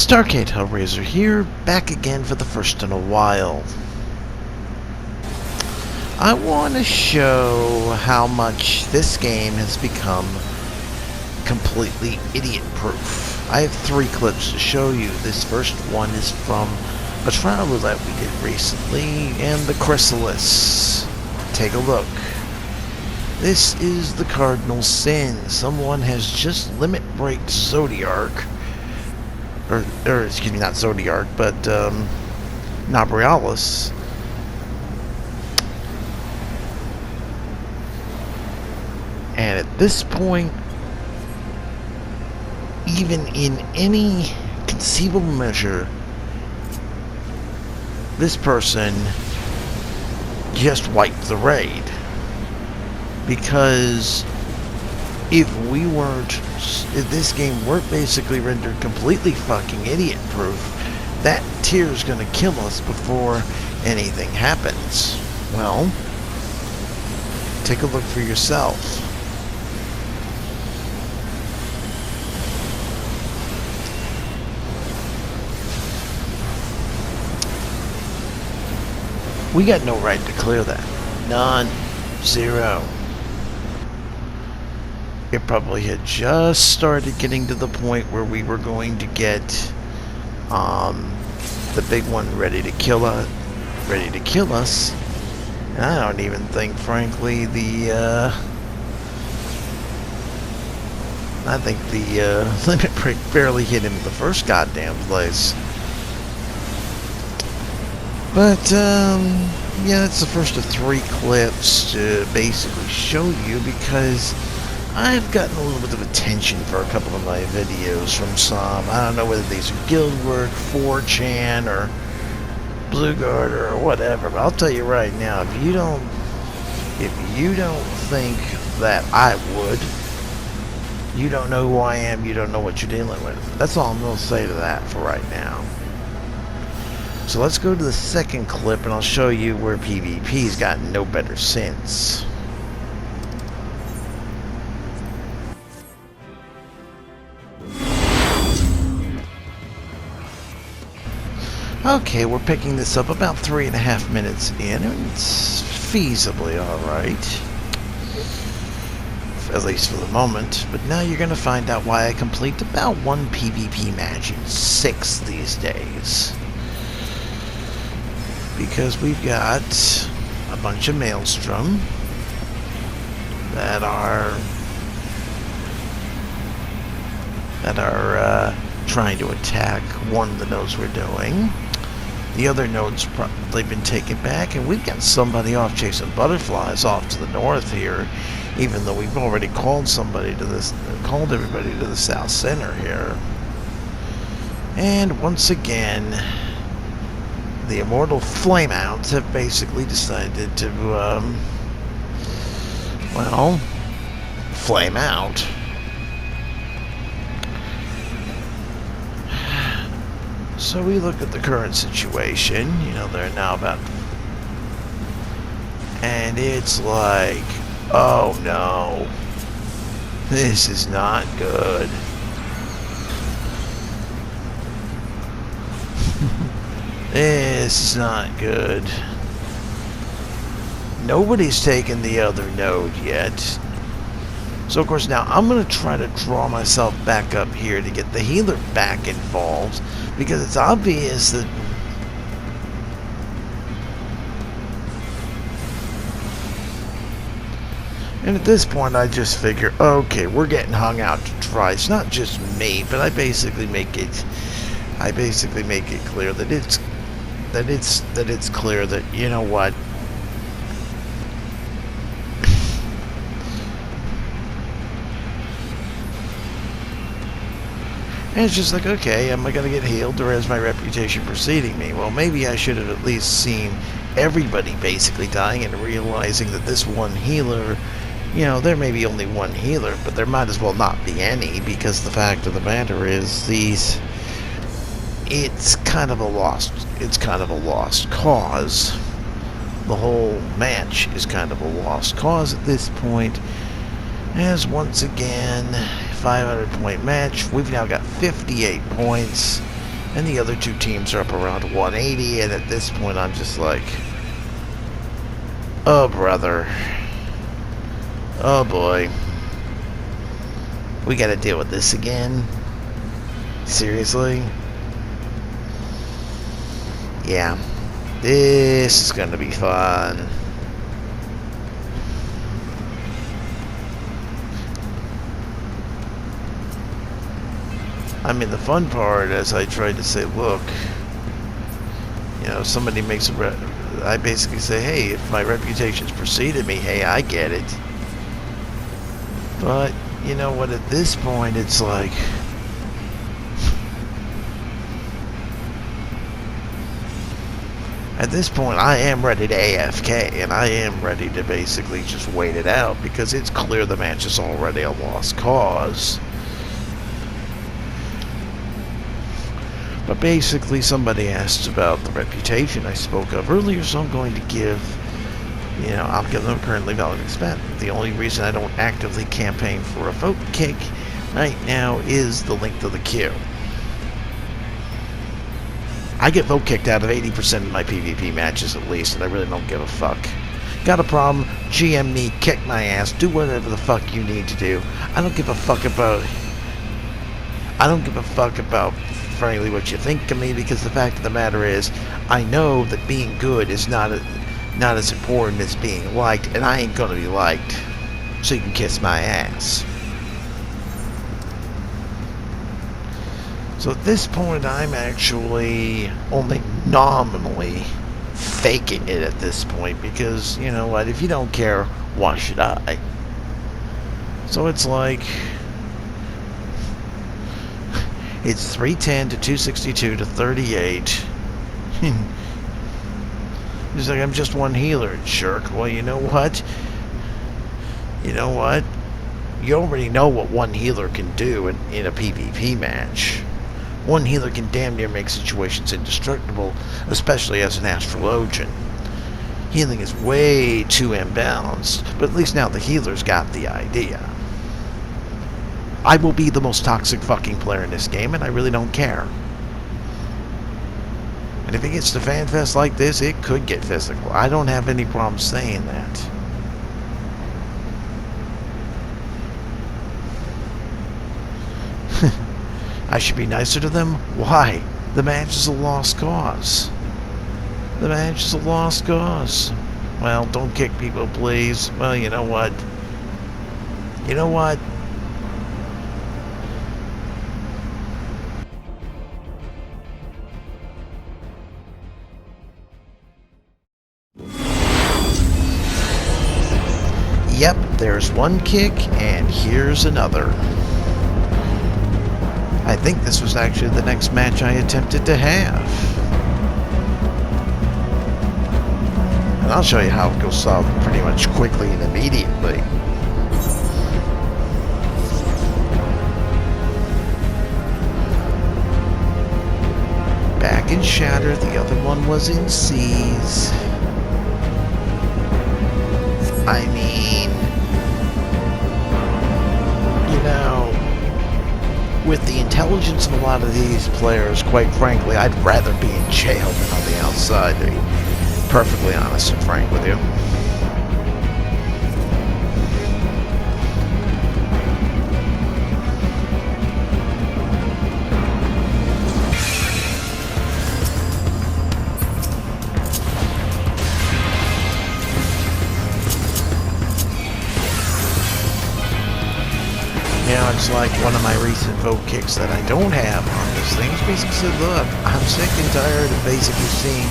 Starcade Hellraiser here, back again for the first in a while. I want to show how much this game has become completely idiot-proof. I have 3 clips to show you. This first one is from a trial that we did recently, and the Chrysalis. Take a look. This is the cardinal sin. Someone has just limit breaked Zodiark. Or excuse me, not Zodiark, but Nobrialis. And at this point, even in any conceivable measure, this person just wiped the raid. Because if this game weren't basically rendered completely fucking idiot-proof, that tier's gonna kill us before anything happens. Well, take a look for yourself. We got no right to clear that. None. 0. It probably had just started getting to the point where we were going to get the big one ready to kill us. And I don't even think, frankly, the limit break barely hit him the first goddamn place. But yeah, it's the first of 3 clips to basically show you, because I've gotten a little bit of attention for a couple of my videos from some. I don't know whether these are Guildwork, 4chan, or Blueguard, or whatever. But I'll tell you right now, if you don't think that I would, you don't know who I am. You don't know what you're dealing with. That's all I'm going to say to that for right now. So let's go to the second clip, and I'll show you where PvP's gotten no better since. Okay, we're picking this up about 3.5 minutes in, and it's feasibly alright. At least for the moment. But now you're going to find out why I complete about 1 PvP match in 6 these days. Because we've got a bunch of Maelstrom that are trying to attack one of the nodes we're doing. The other node's probably been taken back, and we've got somebody off chasing butterflies off to the north here, even though we've already called everybody to the south center here. And once again, the immortal flameouts have basically decided to, well, flame out. So we look at the current situation, you know, they're now about, and it's like, oh no, this is not good. This is not good. Nobody's taken the other node yet. So of course now I'm going to try to draw myself back up here to get the healer back involved, because it's obvious that and at this point I just figure, okay, we're getting hung out to dry. It's not just me, but I basically make it clear that it's clear that, you know what, and it's just like, okay, am I going to get healed, or is my reputation preceding me? Well, maybe I should have at least seen everybody basically dying and realizing that this one healer, you know, there may be only one healer, but there might as well not be any, because the fact of the matter is it's kind of a lost cause. The whole match is kind of a lost cause at this point, as once again, 500 point match. We've now got 58 points, And the other two teams are up around 180, and at this point I'm just like, oh brother, oh boy, we gotta deal with this again? Seriously? Yeah, this is gonna be fun. I mean, the fun part, as I tried to say, look, you know, somebody makes I basically say, hey, if my reputation's preceded me, hey, I get it. But, you know what, at this point, it's like, at this point, I am ready to AFK, and I am ready to basically just wait it out, because it's clear the match is already a lost cause. But basically, somebody asked about the reputation I spoke of earlier, so I'm going to give, you know, I'll give them currently valid expense. The only reason I don't actively campaign for a vote kick right now is the length of the queue. I get vote kicked out of 80% of my PvP matches at least, and I really don't give a fuck. Got a problem? GM me, kick my ass, do whatever the fuck you need to do. I don't give a fuck about frankly what you think of me, because the fact of the matter is, I know that being good is not as important as being liked, and I ain't gonna be liked, so you can kiss my ass. So at this point, I'm actually only nominally faking it at this point, because, you know what, if you don't care, why should I? So it's like, it's 310 to 262 to 38. He's like, I'm just one healer, jerk. Well, you know what? You know what? You already know what one healer can do in a PvP match. One healer can damn near make situations indestructible, especially as an astrologian. Healing is way too imbalanced, but at least now the healer's got the idea. I will be the most toxic fucking player in this game, and I really don't care. And if it gets to FanFest like this, it could get physical. I don't have any problem saying that. I should be nicer to them? Why? The match is a lost cause. The match is a lost cause. Well, don't kick people, please. Well, you know what? You know what? Yep, there's one kick, and here's another. I think this was actually the next match I attempted to have. And I'll show you how it goes south pretty much quickly and immediately. Back in Shatter, the other one was in Seas. I mean, you know, with the intelligence of a lot of these players, quite frankly, I'd rather be in jail than on the outside, to be perfectly honest and frank with you. It's like one of my recent vote kicks that I don't have on this thing. It's basically said, look, I'm sick and tired of basically seeing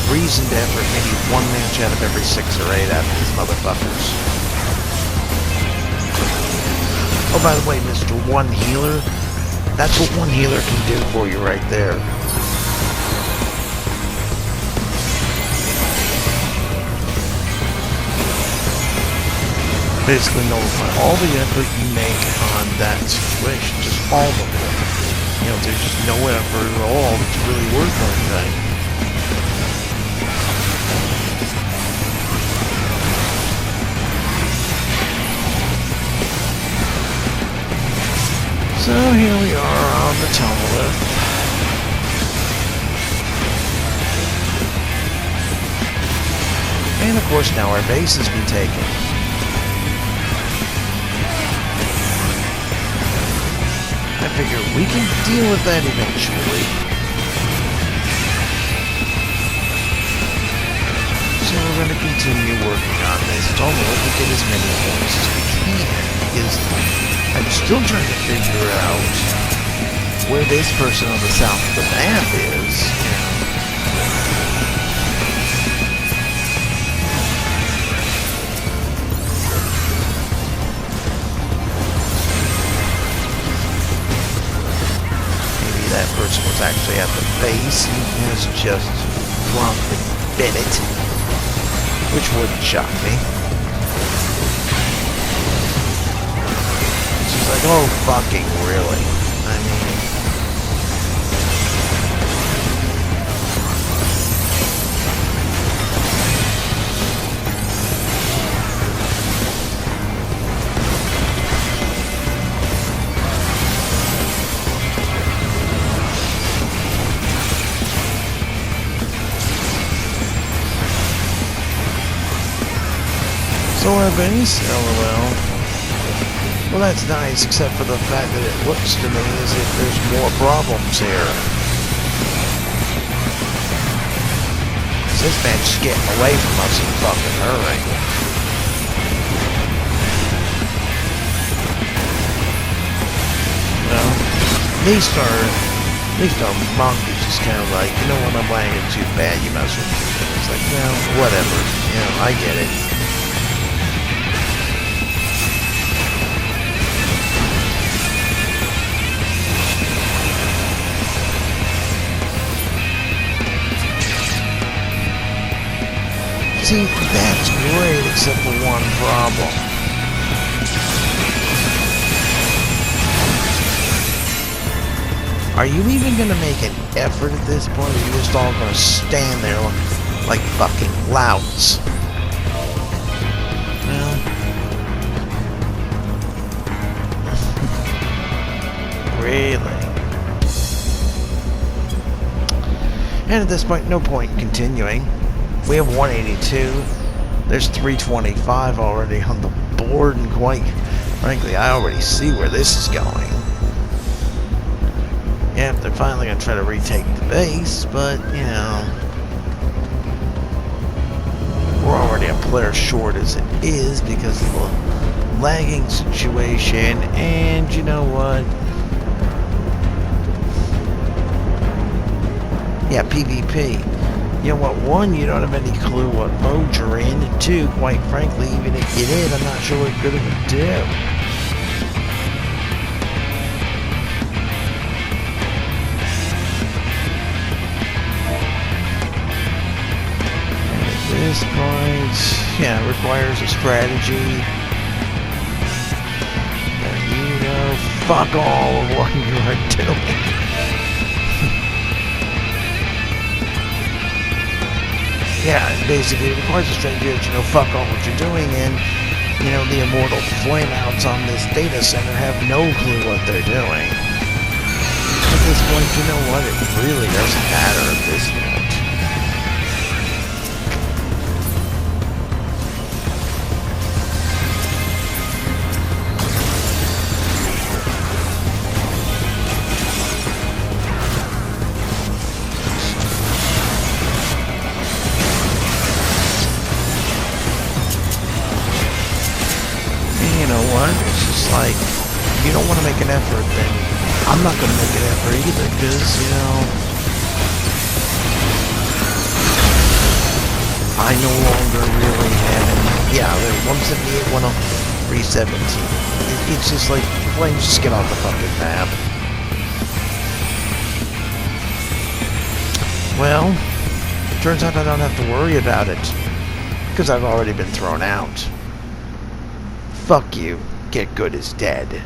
reasoned effort, maybe one match out of every 6 or 8 out of these motherfuckers. Oh, by the way, Mr. One Healer, that's what one healer can do for you right there. Basically nullify all the effort you make on that situation, just all of it. You know, there's just no effort at all that's really worth anything. So here we are on the Tumbleth. And of course now our base has been taken. I figure we can deal with that eventually. So we're going to continue working on this. It's all we can get as many points as we can. Because I'm still trying to figure out where this person on the south of the map is. That person was actually at the base and has just flunked and bit it, which wouldn't shock me. She's like, oh, fucking really? I mean... So our base, LOL. Well, that's nice, except for the fact that it looks to me as if there's more problems here. This man's just getting away from us in a fucking hurry. Well, at least our monkeys just kind of like, you know what, I'm playing it too bad, you mess with me. It's like, well, whatever. You know, I get it. See, that's great, except for one problem. Are you even going to make an effort at this point, or are you just all going to stand there like fucking louts? Well... really? And at this point, no point continuing. We have 182. There's 325 already on the board, and quite frankly, I already see where this is going. Yeah, they're finally going to try to retake the base, but, you know, we're already a player short as it is because of the lagging situation, and you know what? Yeah, PvP. You know what, one, you don't have any clue what mode you're in, and two, quite frankly, even if you did, I'm not sure what good it would do. And at this point, yeah, it requires a strategy. And you know, fuck all of what you are doing. Yeah, basically it requires a strategy that, you know, fuck all what you're doing, and, you know, the immortal flameouts on this data center have no clue what they're doing. At this point, you know what, it really doesn't matter at this point. You know what? It's just like, if you don't want to make an effort, then I'm not going to make an effort either, because, you know, I no longer really have, yeah, there's 178, 317. It's just like, planes just get off the fucking map. Well, turns out I don't have to worry about it, because I've already been thrown out. Fuck you. Get good is dead.